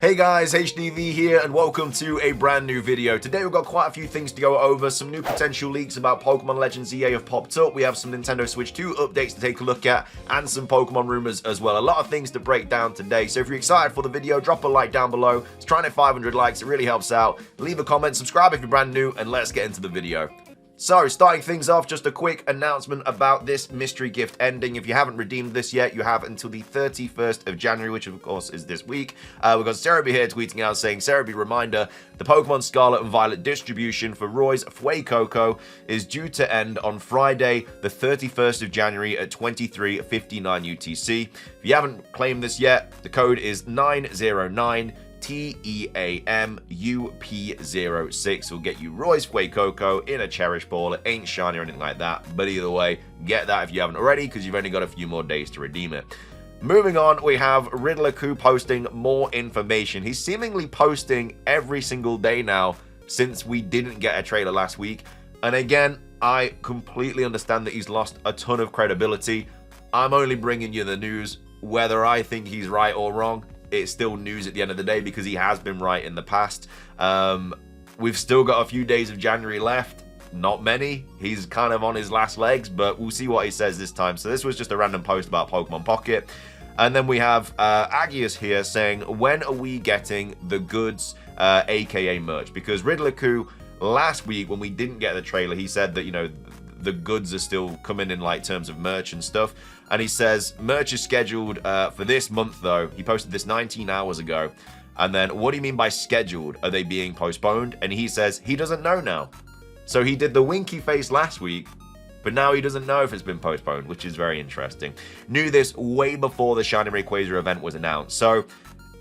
Hey guys, HDV here and welcome to a brand new video. Today we've got quite a few things to go over. Some new potential leaks about Pokemon Legends EA have popped up. We have some Nintendo Switch 2 updates to take a look at and some Pokemon rumors as well. A lot of things to break down today. So if you're excited for the video, drop a like down below. It's trying to hit 500 likes, it really helps out. Leave a comment, subscribe if you're brand new, and let's get into the video. So, starting things off, just a quick announcement about this mystery gift ending. If you haven't redeemed this yet, you have until the 31st of January, which of course is this week. We've got Cerebi here tweeting out saying, Cerebi reminder, the Pokemon Scarlet and Violet distribution for Roy's Fuecoco is due to end on Friday, the 31st of January at 23:59 UTC. If you haven't claimed this yet, the code is 909 TEAMUP06 will get you Roy's Fuecoco in a Cherish Ball. It ain't shiny or anything like that, but either way, get that if you haven't already, because you've only got a few more days to redeem it. Moving on, we have Riddler-Ku posting more information. He's seemingly posting every single day now since we didn't get a trailer last week. And again, I completely understand that he's lost a ton of credibility. I'm only bringing you the news. Whether I think he's right or wrong, it's still news at the end of the day because he has been right in the past. We've still got a few days of January left. Not many. He's kind of on his last legs, but we'll see what he says this time. So this was just a random post about Pokemon Pocket. And then we have Agius here saying, when are we getting the goods, aka merch? Because Riddler-Ku, last week when we didn't get the trailer, he said that, you know, the goods are still coming in like terms of merch and stuff. And he says merch is scheduled for this month though. He posted this 19 hours ago. And then what do you mean by scheduled? Are they being postponed? And he says he doesn't know now. So he did the winky face last week, but now he doesn't know if it's been postponed, which is very interesting. Knew this way before the Shiny Rayquaza event was announced. So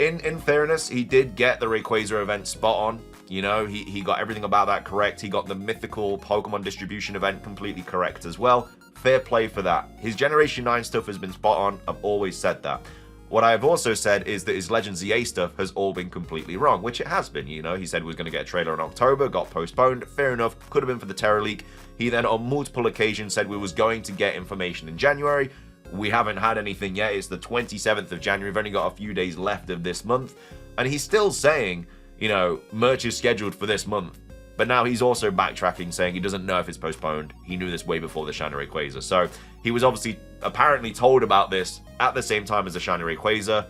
in fairness, he did get the Rayquaza event spot on. You know, he got everything about that correct. He got the mythical Pokemon distribution event completely correct as well. Fair play for that. His Generation 9 stuff has been spot on. I've always said that. What I have also said is that his Legends EA stuff has all been completely wrong, which it has been. You know, he said he was going to get a trailer in October, got postponed. Fair enough. Could have been for the Terra Leak. He then on multiple occasions said we was going to get information in January. We haven't had anything yet. It's the 27th of January. We've only got a few days left of this month. And he's still saying, you know, merch is scheduled for this month. But now he's also backtracking, saying he doesn't know if it's postponed. He knew this way before the Shiny Rayquaza. So he was obviously apparently told about this at the same time as the Shiny Rayquaza,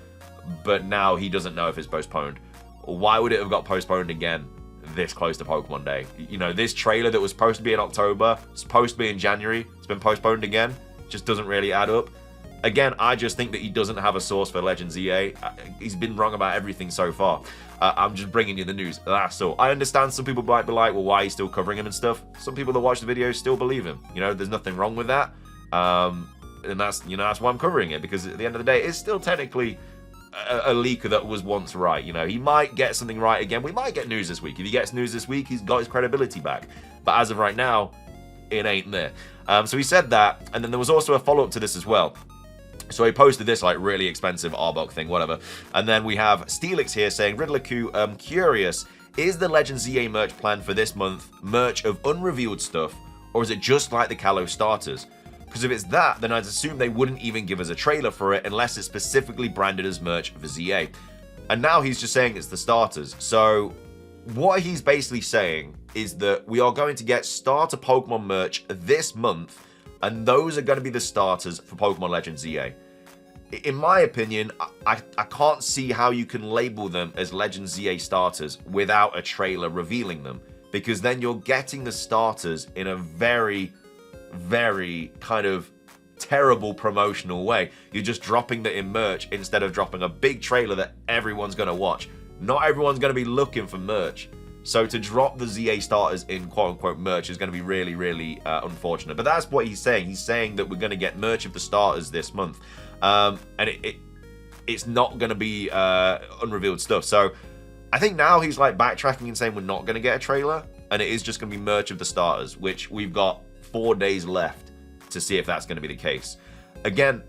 but now he doesn't know if it's postponed. Why would it have got postponed again this close to Pokemon Day? You know, this trailer that was supposed to be in October, supposed to be in January, it's been postponed again. Just doesn't really add up. Again, I just think that he doesn't have a source for Legends EA. He's been wrong about everything so far. I'm just bringing you the news. That's all. I understand some people might be like, well, why are you still covering him and stuff? Some people that watch the videos still believe him. You know, there's nothing wrong with that. And that's, you know, that's why I'm covering it. Because at the end of the day, it's still technically a leaker that was once right. You know, he might get something right again. We might get news this week. If he gets news this week, he's got his credibility back. But as of right now, it ain't there. So he said that. And then there was also a follow-up to this as well. So he posted this like really expensive Arbok thing, whatever. And then we have Steelix here saying, Riddler-Ku, curious, is the Legends EA merch plan for this month merch of unrevealed stuff, or is it just like the Kalos starters? Because if it's that, then I'd assume they wouldn't even give us a trailer for it unless it's specifically branded as merch for ZA. And now he's just saying it's the starters. So what he's basically saying is that we are going to get starter Pokemon merch this month, and those are going to be the starters for Pokemon Legends EA. In my opinion, I can't see how you can label them as Legends EA starters without a trailer revealing them. Because then you're getting the starters in a very, very kind of terrible promotional way. You're just dropping that in merch instead of dropping a big trailer that everyone's going to watch. Not everyone's going to be looking for merch. So to drop the ZA starters in quote-unquote merch is going to be really, really unfortunate. But that's what he's saying. He's saying that we're going to get merch of the starters this month. And it's not going to be unrevealed stuff. So I think now he's like backtracking and saying we're not going to get a trailer. And it is just going to be merch of the starters, which we've got 4 days left to see if that's going to be the case. Again,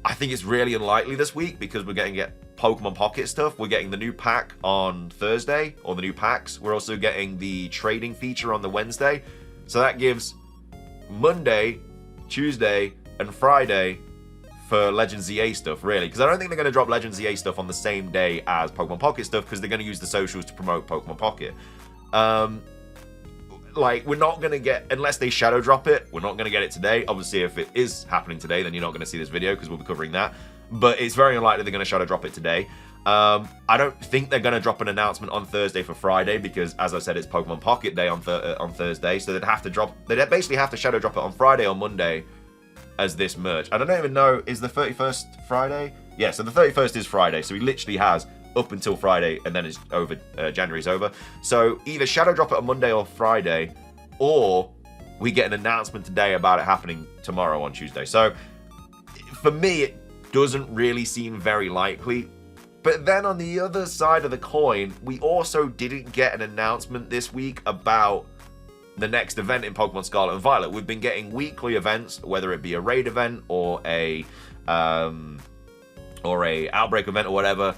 I think it's really unlikely this week because we're going to get Pokemon Pocket stuff. We're getting the new pack on Thursday, or the new packs. We're also getting the trading feature on the Wednesday. So that gives Monday, Tuesday, and Friday for Legends ZA stuff, really, because I don't think they're going to drop Legends ZA stuff on the same day as Pokemon Pocket stuff, because they're going to use the socials to promote Pokemon Pocket. Like, we're not going to get, unless they shadow drop it, we're not going to get it today. Obviously, if it is happening today, then you're not going to see this video, because we'll be covering that. But it's very unlikely they're going to shadow drop it today. I don't think they're going to drop an announcement on Thursday for Friday, because, as I said, it's Pokemon Pocket Day on Thursday, so they'd basically have to shadow drop it on Friday or Monday as this merch. I don't even know, is the 31st Friday? Yeah, so the 31st is Friday, so he literally has up until Friday, and then it's over, January's over. So either shadow drop it on Monday or Friday, or we get an announcement today about it happening tomorrow on Tuesday. So for me, it doesn't really seem very likely. But then on the other side of the coin, we also didn't get an announcement this week about the next event in Pokemon Scarlet and Violet. We've been getting weekly events, whether it be a raid event or a outbreak event or whatever,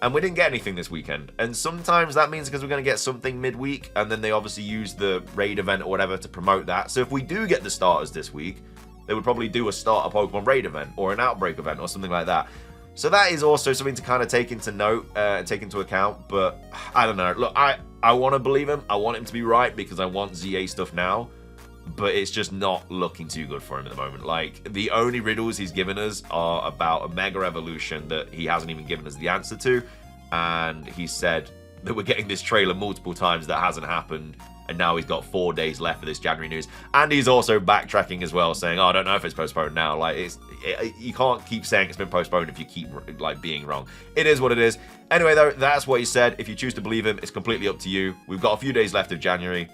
and we didn't get anything this weekend. And sometimes that means because we're going to get something midweek, and then they obviously use the raid event or whatever to promote that. So if we do get the starters this week, they would probably do a starter Pokemon raid event or an outbreak event or something like that. So that is also something to kind of take into account. But I don't know. Look, I want to believe him. I want him to be right because I want ZA stuff now. But it's just not looking too good for him at the moment. Like, the only riddles he's given us are about a Mega Evolution that he hasn't even given us the answer to. And he said that we're getting this trailer multiple times that hasn't happened. And now he's got 4 days left for this January news. And he's also backtracking as well, saying, oh, I don't know if it's postponed now. Like, you can't keep saying it's been postponed if you keep, like, being wrong. It is what it is. Anyway, though, that's what he said. If you choose to believe him, it's completely up to you. We've got a few days left of January.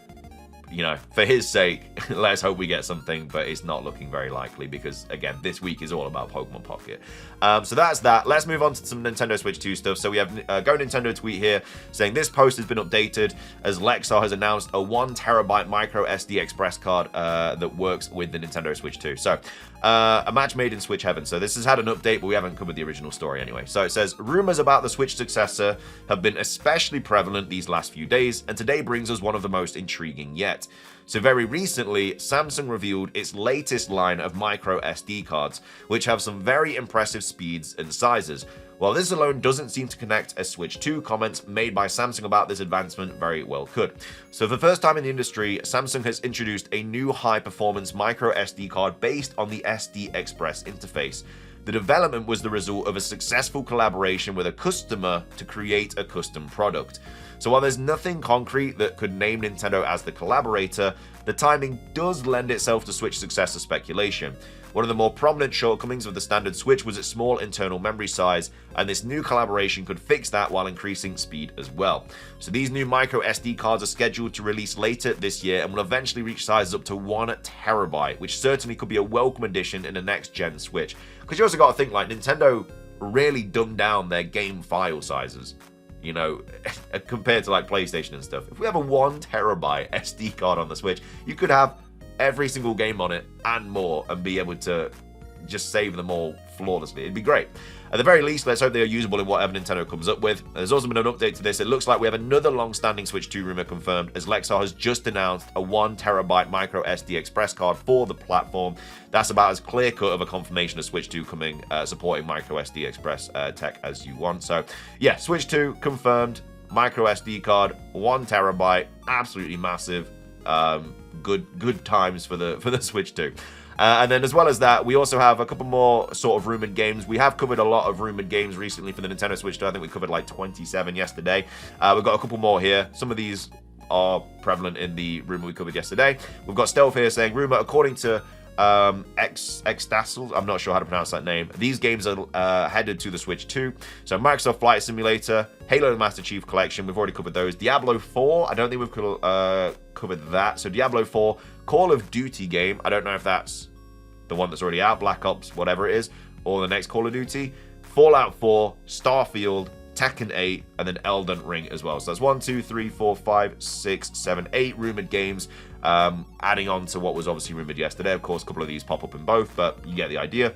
You know, for his sake, let's hope we get something, but it's not looking very likely because, again, this week is all about Pokemon Pocket. So that's that. Let's move on to some Nintendo Switch 2 stuff. So we have Go Nintendo tweet here saying this post has been updated as Lexar has announced a 1TB micro SD express card that works with the Nintendo Switch 2. So a match made in Switch heaven. So this has had an update, but we haven't covered the original story anyway. So it says, rumors about the Switch successor have been especially prevalent these last few days, and today brings us one of the most intriguing yet. So very recently, Samsung revealed its latest line of micro SD cards, which have some very impressive speeds and sizes. While this alone doesn't seem to connect, a Switch 2 comments made by Samsung about this advancement very well could. So for the first time in the industry, Samsung has introduced a new high-performance micro SD card based on the SD Express interface. The development was the result of a successful collaboration with a customer to create a custom product. So while there's nothing concrete that could name Nintendo as the collaborator, the timing does lend itself to Switch successor speculation. One of the more prominent shortcomings of the standard Switch was its small internal memory size, and this new collaboration could fix that while increasing speed as well. So these new micro SD cards are scheduled to release later this year and will eventually reach sizes up to 1TB, which certainly could be a welcome addition in the next gen Switch. Because you also got to think, like, Nintendo really dumbed down their game file sizes, you know, compared to like PlayStation and stuff. If we have a 1TB SD card on the Switch, you could have every single game on it and more and be able to just save them all flawlessly. It'd be great. At the very least, let's hope they are usable in whatever Nintendo comes up with. There's also been an update to this. It looks like we have another long-standing Switch 2 rumor confirmed, as Lexar has just announced a 1TB micro SD express card for the platform. That's about as clear-cut of a confirmation of Switch 2 coming, supporting micro SD express tech as you want. So, yeah, Switch 2 confirmed, micro SD card, 1TB, absolutely massive. Good times for the Switch 2. And then as well as that, we also have a couple more sort of rumored games. We have covered a lot of rumored games recently for the Nintendo Switch 2. I think we covered like 27 yesterday. We've got a couple more here. Some of these are prevalent in the rumor we covered yesterday. We've got Stealth here saying, rumor according to Extasel, I'm not sure how to pronounce that name. These games are headed to the Switch 2. So Microsoft Flight Simulator, Halo Master Chief Collection, we've already covered those. Diablo 4, I don't think we've covered that. So Diablo 4, Call of Duty game, I don't know if that's the one that's already out, Black Ops, whatever it is, or the next Call of Duty. Fallout 4, Starfield, Tekken 8, and then Elden Ring as well. So that's 1, 2, 3, 4, 5, 6, 7, 8 rumored games. Adding on to what was obviously rumored yesterday. Of course, a couple of these pop up in both, but you get the idea.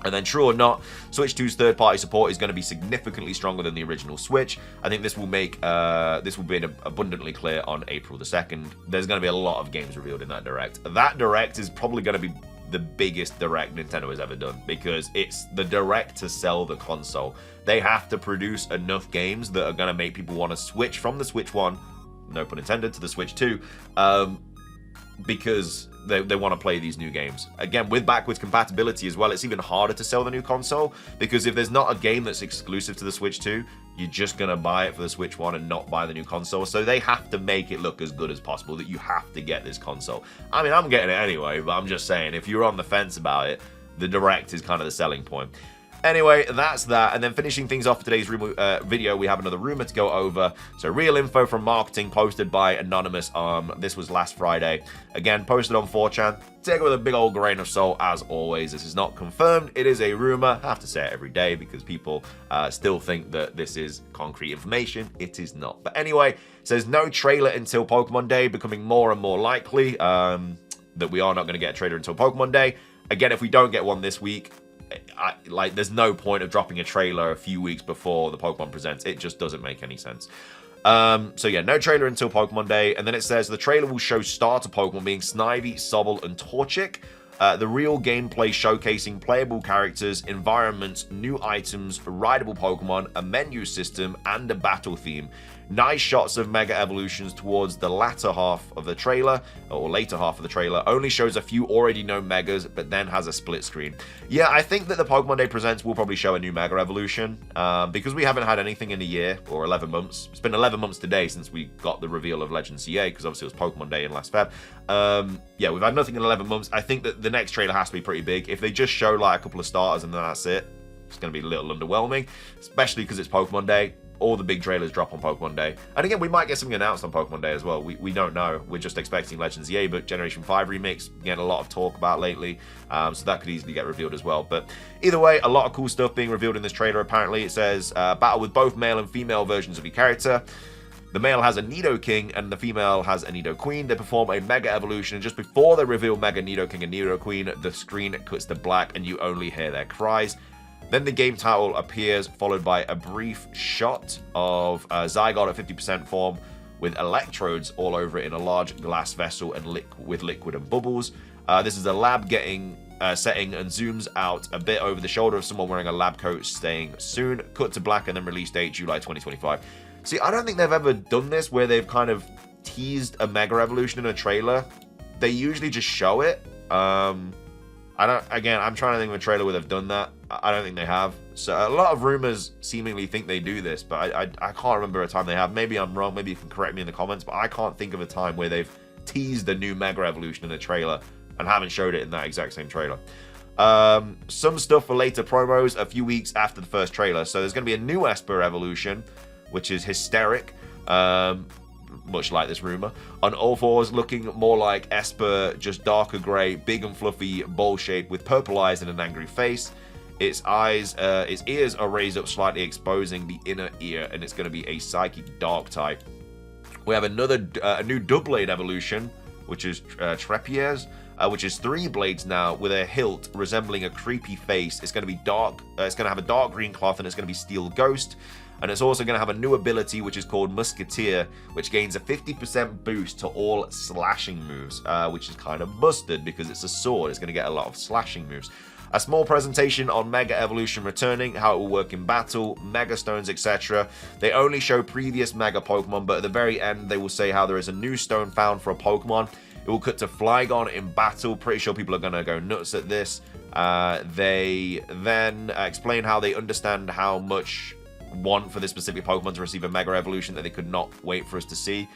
And then, true or not, Switch 2's third-party support is going to be significantly stronger than the original Switch. I think this will make this will be abundantly clear on April the 2nd. There's going to be a lot of games revealed in that Direct. That Direct is probably going to be the biggest direct Nintendo has ever done, because it's the direct to sell the console. They have to produce enough games that are going to make people want to switch from the Switch 1, no pun intended, to the Switch 2, because they want to play these new games. Again, with backwards compatibility as well, it's even harder to sell the new console, because if there's not a game that's exclusive to the Switch 2, you're just going to buy it for the Switch 1 and not buy the new console. So they have to make it look as good as possible, that you have to get this console. I mean, I'm getting it anyway, but I'm just saying, if you're on the fence about it, the Direct is kind of the selling point. Anyway, that's that. And then finishing things off for today's video, we have another rumor to go over. So real info from marketing posted by Anonymous. This was last Friday. Again, posted on 4chan. Take it with a big old grain of salt, as always. This is not confirmed. It is a rumor. I have to say it every day because people still think that this is concrete information. It is not. But anyway, it says no trailer until Pokemon Day, becoming more and more likely that we are not going to get a trailer until Pokemon Day. Again, if we don't get one this week, there's no point of dropping a trailer a few weeks before the Pokemon presents. It just doesn't make any sense. So yeah, no trailer until Pokemon Day. And then it says the trailer will show starter Pokemon being Snivy, Sobble, and Torchic. The real gameplay showcasing playable characters, environments, new items, rideable Pokemon, a menu system, and a battle theme. Nice shots of Mega Evolutions towards the latter half of the trailer, or later half of the trailer. Only shows a few already known Megas, but then has a split screen. Yeah, I think that the Pokemon Day Presents will probably show a new Mega Evolution, because we haven't had anything in a year, or 11 months. It's been 11 months today since we got the reveal of Legend CA, because obviously it was Pokemon Day in last Feb. Yeah, we've had nothing in 11 months. I think that the next trailer has to be pretty big. If they just show like a couple of starters and then that's it, it's going to be a little underwhelming, especially because it's Pokemon Day. All the big trailers drop on Pokemon Day. And again, we might get something announced on Pokemon Day as well. We don't know. We're just expecting Legends EA, but Generation 5 remix, getting a lot of talk about lately. So that could easily get revealed as well. But either way, a lot of cool stuff being revealed in this trailer, apparently. It says, battle with both male and female versions of your character. The male has a Nidoking and the female has a Nidoqueen. They perform a Mega Evolution, and just before they reveal Mega Nidoking and Nidoqueen, the screen cuts to black and you only hear their cries. Then the game title appears, followed by a brief shot of Zygarde at 50% form with electrodes all over it in a large glass vessel and with liquid and bubbles. This is a lab setting and zooms out a bit over the shoulder of someone wearing a lab coat staying soon. Cut to black and then release date July 2025. See, I don't think they've ever done this where they've kind of teased a Mega Evolution in a trailer. They usually just show it. Again, I'm trying to think of a trailer where they've done that. I don't think they have. So a lot of rumors seemingly think they do this, but I can't remember a time they have. Maybe I'm wrong. Maybe you can correct me in the comments, but I can't think of a time where they've teased a new Mega Evolution in a trailer and haven't showed it in that exact same trailer. Some stuff for later promos a few weeks after the first trailer. So there's going to be a new Esper Evolution, which is hysteric. Much like this rumor, on all fours, looking more like Esper, just darker grey, big and fluffy, bowl shaped with purple eyes and an angry face. Its ears are raised up slightly, exposing the inner ear, and it's going to be a psychic dark type. We have a new Doublade evolution, which is Trepiers, which is 3 blades now with a hilt resembling a creepy face. It's going to be dark. It's going to have a dark green cloth, and it's going to be Steel Ghost. And it's also going to have a new ability, which is called Musketeer, which gains a 50% boost to all slashing moves, which is kind of busted because it's a sword. It's going to get a lot of slashing moves. A small presentation on Mega Evolution returning, how it will work in battle, Mega Stones, etc. They only show previous Mega Pokemon, but at the very end, they will say how there is a new stone found for a Pokemon. It will cut to Flygon in battle. Pretty sure people are going to go nuts at this. They then explain how they understand how much want for this specific Pokemon to receive a Mega Evolution that they could not wait for us to see.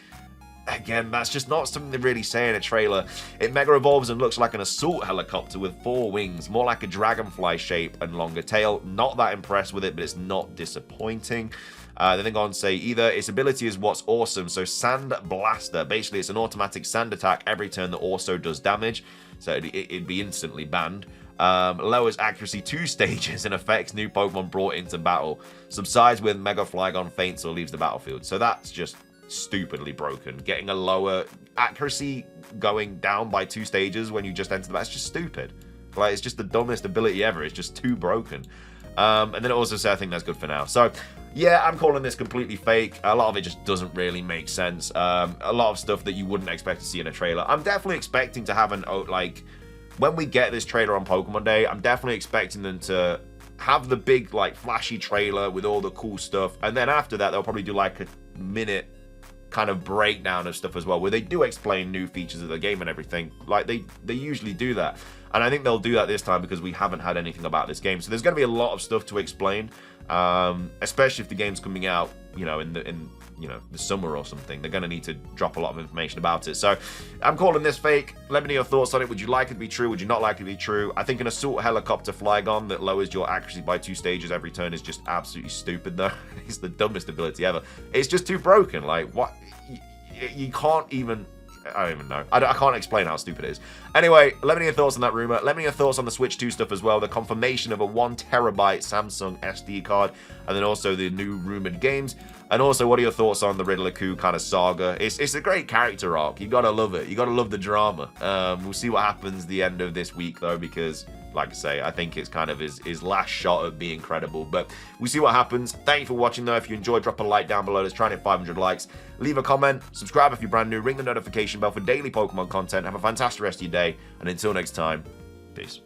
Again, that's just not something they really say in a trailer. It Mega Evolves and looks like an assault helicopter with 4 wings, more like a dragonfly shape and longer tail. Not that impressed with it, but it's not disappointing. Then they go on to say either its ability is what's awesome, so Sand Blaster. Basically, it's an automatic sand attack every turn that also does damage, so it'd be instantly banned. Lowers accuracy 2 stages and affects new Pokemon brought into battle. Subsides when Mega Flygon faints or leaves the battlefield. So that's just stupidly broken. Getting a lower accuracy going down by 2 stages when you just enter the battle, it's just stupid. Like, it's just the dumbest ability ever. It's just too broken. And then it also says, I think that's good for now. So, yeah, I'm calling this completely fake. A lot of it just doesn't really make sense. A lot of stuff that you wouldn't expect to see in a trailer. I'm definitely expecting to have an, when we get this trailer on Pokemon Day, I'm definitely expecting them to have the big, like, flashy trailer with all the cool stuff. And then after that, they'll probably do, like, a minute kind of breakdown of stuff as well, where they do explain new features of the game and everything. Like, they usually do that. And I think they'll do that this time because we haven't had anything about this game. So there's going to be a lot of stuff to explain, especially if the game's coming out, you know, in the summer or something. They're going to need to drop a lot of information about it. So I'm calling this fake. Let me know your thoughts on it. Would you like it to be true? Would you not like it to be true? I think an assault helicopter Flygon that lowers your accuracy by 2 stages every turn is just absolutely stupid, though. It's the dumbest ability ever. It's just too broken. Like, what? You can't even... I don't even know. I can't explain how stupid it is. Anyway, let me know your thoughts on that rumor. Let me know your thoughts on the Switch 2 stuff as well. The confirmation of a 1TB Samsung SD card. And then also the new rumored games. And also, what are your thoughts on the Riddler Coup kind of saga? It's a great character arc. You gotta love it. You gotta love the drama. We'll see what happens the end of this week, though, because... like I say, I think it's kind of his last shot at being credible. But we'll see what happens. Thank you for watching, though. If you enjoyed, drop a like down below. Let's try and hit 500 likes. Leave a comment. Subscribe if you're brand new. Ring the notification bell for daily Pokemon content. Have a fantastic rest of your day. And until next time, peace.